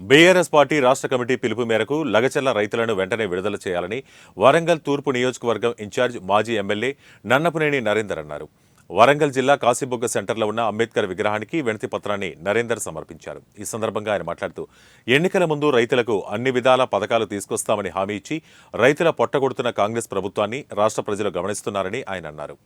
BRS party రాష్ట్ర committee పిలుపు మేరకు లగచర్ల రైతులను వెంటనే విడుదల చేయాలని వరంగల్ తూర్పు నియోజకవర్గం ఇన్ఛార్జ్ మాజీ ఎమ్మెల్యే నన్నపనేని నరేందర్ అన్నారు. వరంగల్ జిల్లా కాశీబుగ్గ సెంటర్లో ఉన్న అంబేద్కర్ విగ్రహానికి వినతి పత్రాన్ని నరేందర్ సమర్పించారు. ఈ సందర్భంగా ఆయన మాట్లాడుతూ ఎన్నికల ముందు రైతులకు అన్ని విధాల పథకాలు తీసుకొస్తామని హామీ ఇచ్చి రైతుల పొట్టగొడుతున్న కాంగ్రెస్ ప్రభుత్వాన్ని రాష్ట్ర ప్రజలు గమనిస్తున్నారని ఆయన అన్నారు.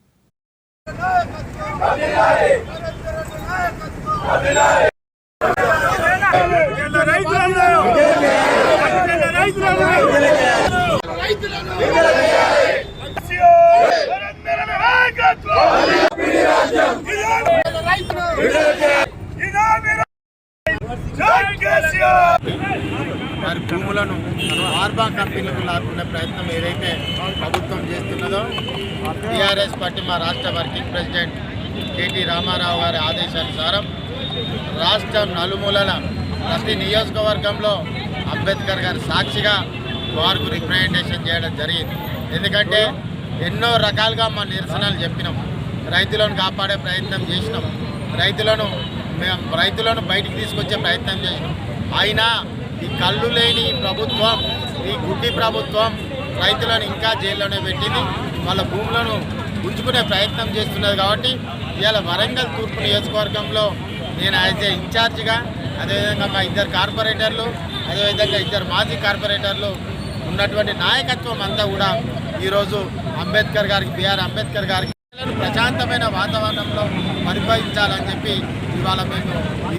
వారి భూములను ఆర్బా కంపెనీలకు లాక్కునే ప్రయత్నం ఏదైతే ప్రభుత్వం చేస్తున్నదో టీఆర్ఎస్ పార్టీ మా రాష్ట్ర వర్కింగ్ ప్రెసిడెంట్ కేటీ రామారావు గారి ఆదేశానుసారం రాష్ట్రం నలుమూలల ప్రతి నియోజకవర్గంలో అంబేద్కర్ గారి సాక్షిగా వారికి రిప్రజెంటేషన్ చేయడం జరిగింది. ఎందుకంటే ఎన్నో రకాలుగా మా నిరసనలు చెప్పినాం, రైతులను కాపాడే ప్రయత్నం చేసినాం, రైతులను బయటికి తీసుకొచ్చే ప్రయత్నం చేసినాం. అయినా ఈ కళ్ళు లేని ప్రభుత్వం, ఈ గుడ్డి ప్రభుత్వం రైతులను ఇంకా జైల్లోనే పెట్టింది, వాళ్ళ భూములను ఉంచుకునే ప్రయత్నం చేస్తున్నది. కాబట్టి ఇవాళ వరంగల్ తూర్పు నియోజకవర్గంలో నేను యాజ్ ఏ ఇన్ఛార్జిగా, అదేవిధంగా మా ఇద్దరు కార్పొరేటర్లు, అదేవిధంగా ఇద్దరు మాజీ కార్పొరేటర్లు ఉన్నటువంటి నాయకత్వం అంతా కూడా ఈరోజు అంబేద్కర్ గారికి, బిఆర్ అంబేద్కర్ గారికి ప్రశాంతమైన వాతావరణంలో పరిపాలించాలని చెప్పి ఇవాళ మేము